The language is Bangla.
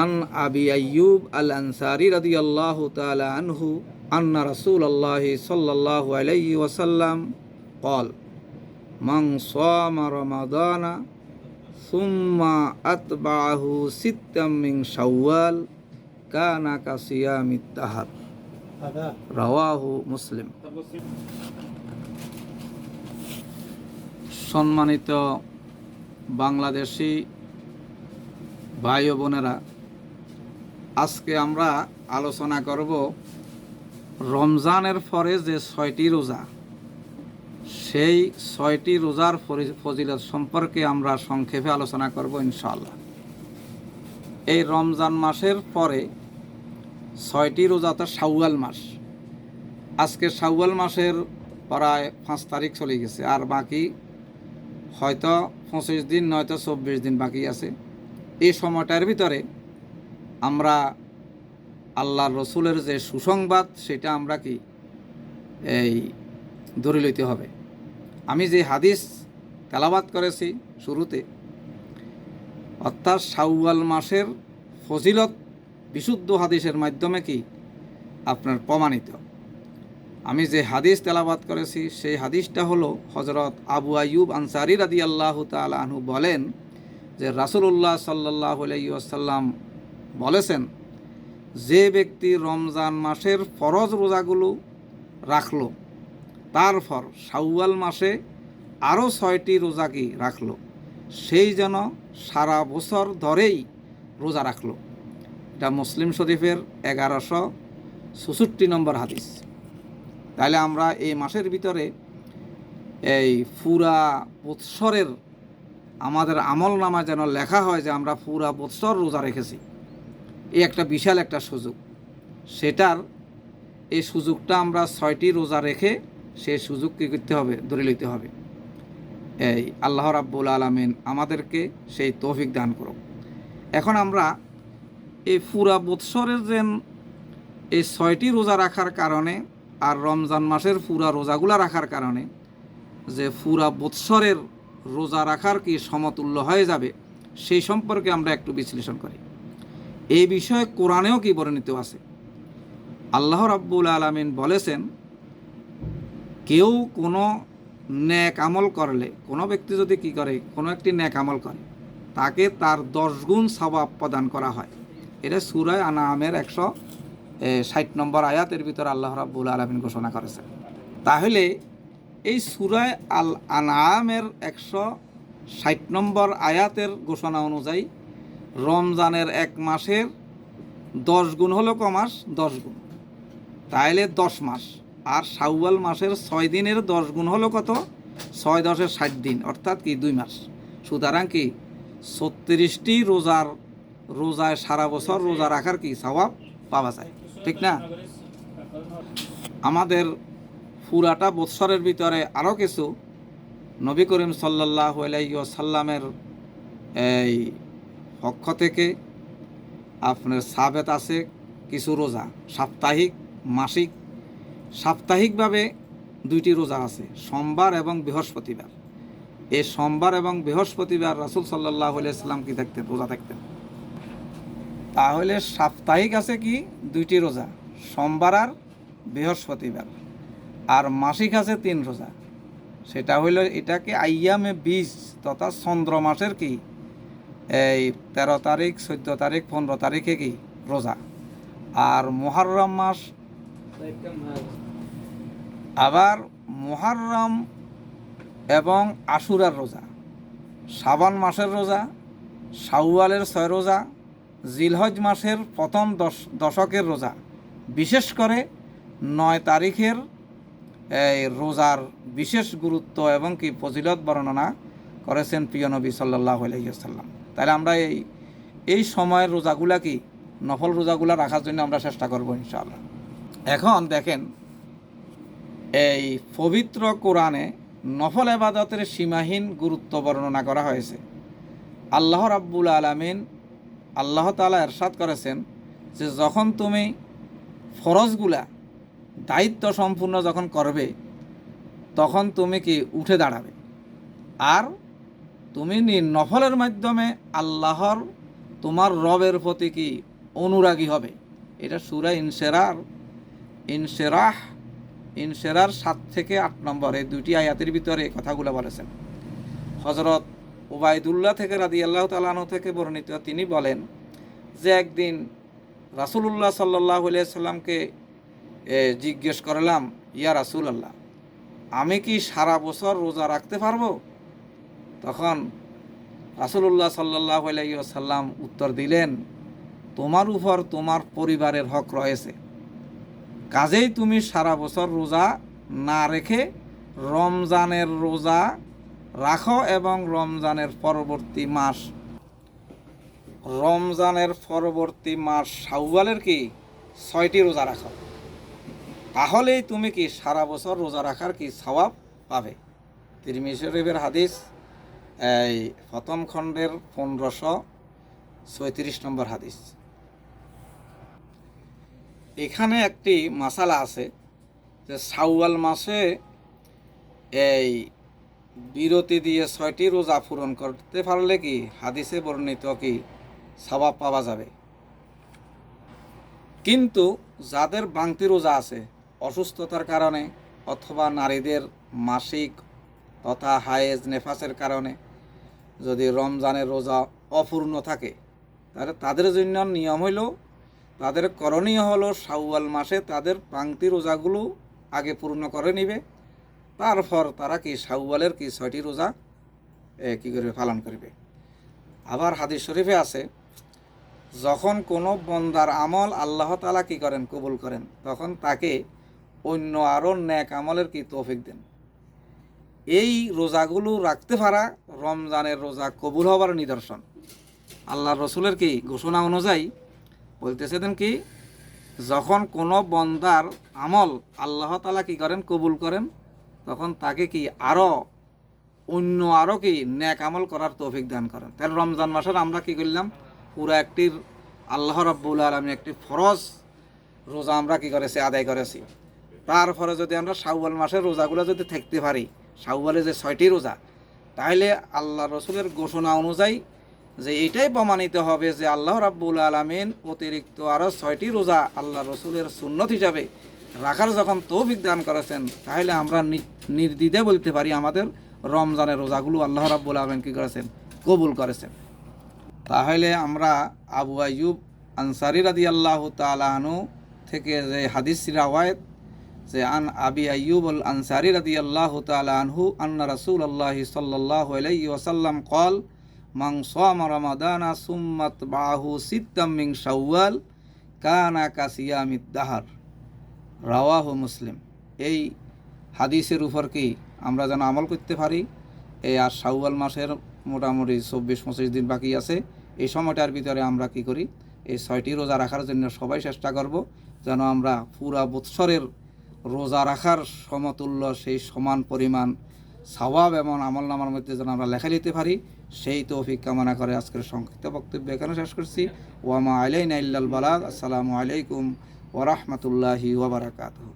আন আবি আইয়ুব আল আনসারি রাদিয়াল্লাহু তাআলা আনহু আন্না রাসূলুল্লাহি সাল্লাল্লাহু আলাইহি ওয়াসাল্লাম قال من صام رمضان ثم أتبعه ستا من شوال كان كصيام الدهر রাওয়াহু মুসলিম। সম্মানিত বাংলাদেশি ভাই ও বোনেরা, আজকে আমরা আলোচনা করব রমজানের পরে যে 6টি রোজা, সেই 6টি রোজার ফজিলত সম্পর্কে আমরা সংক্ষেপে আলোচনা করব ইনশাআল্লাহ। এই রমজান মাসের পরে 6টি রোজা তো শাওয়াল মাস। আজকে শাওয়াল মাসের প্রায় 5 তারিখ চলে গেছে, আর বাকি হয়তো 25 দিন নয়তো 24 দিন বাকি আছে। এই সময়টার ভিতরে আমরা আল্লাহর রসুলের যে সুসংবাদ, সেটা আমরা ধরে লইতে হবে। আমি যে হাদিস তেলাওয়াত করেছি শুরুতে, অর্থাৎ শাওয়াল মাসের ফজিলত বিশুদ্ধ হাদিসের মাধ্যমে আপনার প্রমাণিত। আমি যে হাদিস তেলাওয়াত করেছি সেই হাদিসটা হলো হযরত আবু আইয়ুব আনসারি রাদিয়াল্লাহু তাআলা আনহু বলেন যে রাসূলুল্লাহ সাল্লাল্লাহু আলাইহি ওয়াসাল্লাম বলেছেন, যে ব্যক্তি রমজান মাসের ফরজ রোজাগুলো রাখলো, তারপর শাওয়াল মাসে আরও 6টি রোজা রাখলো, সেই যেন সারা বছর ধরেই রোজা রাখলো। এটা মুসলিম শরীফের 1166 নম্বর হাদিস। তাহলে আমরা এই মাসের ভিতরে এই পুরা বৎসরের আমাদের আমল নামা যেন লেখা হয় যে আমরা পুরা বৎসর রোজা রেখেছি। এই একটা বিশাল একটা সুযোগ। সেটার এই সুযোগটা আমরা 6টি রোজা রেখে সেই সুযোগ কী করতে হবে, ধরে নিতে হবে। এই আল্লাহ রাব্বুল আলামিন আমাদেরকে সেই তৌফিক দান করুক। এখন আমরা এই পুরা বৎসরের এই 6টি রোজা রাখার কারণে আর রমজান মাসের পুরা রোজাগুলা রাখার কারণে যে পুরা বৎসরের রোজা রাখার সমতুল্য হয়ে যাবে, সেই সম্পর্কে আমরা একটু বিশ্লেষণ করি। এই বিষয়ে কোরআনেও বর্ণিত আছে। আল্লাহ রাব্বুল আলামিন বলেছেন, কেউ কোনো নেক আমল করলে, কোনো ব্যক্তি যদি করে কোনো একটি নেক আমল করে, তাকে তার 10 গুণ সওয়াব প্রদান করা হয়। এটা সূরা আনআমের 160 নম্বর আয়াতের ভিতরে আল্লাহ রাব্বুল আলামিন ঘোষণা করেছেন। তাহলে এই সূরা আল আনআমের 160 নম্বর আয়াতের ঘোষণা অনুযায়ী রমজানের 1 মাসের 10 গুণ হলো মাস 10 গুণ, তাইলে 10 মাস। আর শাওয়াল মাসের 6 দিনের 10 গুণ হলো কত? 6 10 60 দিন, অর্থাৎ 2 মাস। সুতরাং 36টি রোজায় সারা বছর রোজা রাখার সওয়াব পাওয়া যায়, ঠিক না? আমাদের পুরাটা বৎসরের ভিতরে আরও কিছু নবী করিম সাল্লাল্লাহু আলাইহি ওয়াসাল্লামের এই পক্ষ থেকে আপনার সাবেত আছে কিছু রোজা, সাপ্তাহিক, মাসিক। সাপ্তাহিকভাবে 2টি রোজা আছে, সোমবার এবং বৃহস্পতিবার। এই সোমবার এবং বৃহস্পতিবার রাসূল সাল্লাল্লাহু আলাইহি ওয়াসাল্লাম থাকতেন, রোজা থাকতেন। তাহলে সাপ্তাহিক আছে 2টি রোজা, সোমবার আর বৃহস্পতিবার। আর মাসিক আছে 3 রোজা। সেটা হইল এটাকে আইয়ামে 20 তথা চন্দ্র মাসের এই 13 তারিখ, 14 তারিখ, 15 তারিখে রোজা। আর মুহররম মাস, আবার মুহররম এবং আশুরার রোজা, শাবান মাসের রোজা, শাওয়ালের 6 রোজা, জিলহজ মাসের প্রথম দশকের রোজা। বিশেষ করে 9 তারিখের এই রোজার বিশেষ গুরুত্ব এবং ফজিলত বর্ণনা করেছেন প্রিয় নবী সাল্লাল্লাহু আলাইহি ওয়াসাল্লাম। তাহলে আমরা এই সময়ের রোজাগুলা নফল রোজাগুলা রাখার জন্য আমরা চেষ্টা করব ইনশাআল্লাহ। এখন দেখেন, এই পবিত্র কোরআনে নফল ইবাদতের সীমাহীন গুরুত্ব বর্ণনা করা হয়েছে। আল্লাহ রাব্বুল আলামিন, আল্লাহ তাআলা ইরশাদ করেছেন যে যখন তুমি ফরজগুলা দায়িত্ব সম্পূর্ণ যখন করবে, তখন তুমি উঠে দাঁড়াবে, আর তুমি নফলের মাধ্যমে আল্লাহর তোমার রবের প্রতি কি অনুরাগী হবে। এটা সূরা ইনশেরার 7 থেকে 8 নম্বর এই দুইটি আয়াতের ভিতরে কথাগুলো বলেছেন। হযরত উবাইদুল্লাহ থেকে রাদিয়াল্লাহু তাআলা আনহু থেকে বর্ণিত, তিনি বলেন যে একদিন রাসূলুল্লাহ সাল্লাল্লাহু আলাইহি সাল্লামকে জিজ্ঞেস করলাম, ইয়া রাসূলুল্লাহ, আমি কি সারা বছর রোজা রাখতে পারবো? তখন রাসূলুল্লাহ সাল্লাল্লাহু আলাইহি ওয়াসাল্লাম উত্তর দিলেন, তোমার উপর তোমার পরিবারের হক রয়েছে, কাজেই তুমি সারা বছর রোজা না রেখে রমজানের রোজা রাখো এবং রমজানের পরবর্তী মাস শাওয়ালের কি 6টি রোজা রাখো, তাহলেই তুমি কি সারা বছর রোজা রাখার কি সওয়াব পাবে। তিরমিজি শরীফের হাদিস, এই প্রথম খণ্ডের 1536 নম্বর হাদিস। এখানে একটি মাসালা আছে যে শাওয়াল মাসে এই বিরতি দিয়ে 6টি রোজা পূরণ করতে পারলে কি হাদিসে বর্ণিত কি সওয়াব পাওয়া যাবে। কিন্তু যাদের বাংতি রোজা আছে, অসুস্থতার কারণে অথবা নারীদের মাসিক তথা হায়েজ নেফাসের কারণে যদি রমজানের রোজা অপূর্ণ থাকে, তাহলে তাদের জন্য নিয়ম হইল, তাদের করণীয় হলো শাওয়াল মাসে তাদের বাংতি রোজাগুলো আগে পূর্ণ করে নিবে, তারপর তারা কি শাওয়ালের কি 6টি রোজা কি করবে, পালন করবে। আবার হাদিস শরীফে আছে, যখন কোনো বন্দার আমল আল্লাহ তাআলা কি করেন, কবুল করেন, তখন তাকে অন্য আরও নেক আমলের কি তৌফিক দেন। এই রোজাগুলো রাখতে পারা রমজানের রোজা কবুল হবার নিদর্শন। আল্লাহর রসুলের কি ঘোষণা অনুযায়ী বলতেছেন কি, যখন কোনো বন্দার আমল আল্লাহ তাআলা কি করেন, কবুল করেন, তখন তাকে কি অন্য আরও কি নেক আমল করার তৌফিক দান করেন। তাহলে রমজান মাসের আমরা কি করলাম, পুরো একটি আল্লাহ রাব্বুল আলামিন একটি ফরজ রোজা আমরা কি করেছি, আদায় করেছি। তারপরে যদি আমরা শাওয়াল মাসের রোজাগুলো যদি থাকতে পারি, শাওয়ালে যে 6টি রোজা, তাহলে আল্লাহ রসুলের ঘোষণা অনুযায়ী যে এটাই প্রমাণিত হবে যে আল্লাহ রাব্বুল আলামিন অতিরিক্ত আরও 6টি রোজা আল্লাহ রসুলের সুন্নত হিসাবে রাখার যখন তৌফিক দান করেছেন, তাহলে আমরা নির্দ্বিধে বলতে পারি আমাদের রমজানের রোজাগুলো আল্লাহ রাব্বুল আলামিন কী করেছেন, কবুল করেছেন। তাহলে আমরা আবু আইয়ুব আনসারী রাদিয়াল্লাহু তাআলা আনহু থেকে যে হাদিস রাওয়ায়াত যে আন আবি আইয়ুব আল আনসারী রাদিয়াল্লাহু তাআলা আনহু আন্না রাসূলুল্লাহ সাল্লাল্লাহু আলাইহি ওয়াসাল্লাম قال মান সামা রমাদানা সুম্মা তাবাহু সিত্তাম মিন শাওয়াল কানা কাসিয়ামিদ দাহর, রাওয়াহু মুসলিম। এই হাদিসের উপর কি আমরা যেন আমল করতে পারি। এই আর শাওয়াল মাসের মোটামুটি 24-25 দিন বাকি আছে, এই সময়টার ভিতরে আমরা কি করি, এই 6টি রোজা রাখার জন্য সবাই চেষ্টা করব, যেন আমরা পুরা বৎসরের রোজা রাখার সমতুল্য সেই সমান পরিমাণ সওয়াব এবং আমলনামার মধ্যে যেন আমরা লেখা নিতে পারি, সেই তৌফিক কামনা করে আজকের সংক্ষিপ্ত বক্তব্য এখানে শেষ করছি। ওয়া মা আলাইনা ইল্লাল বালাগ। আসসালামু আলাইকুম ওয়া রাহমাতুল্লাহি ওয়া বারাকাতুহু।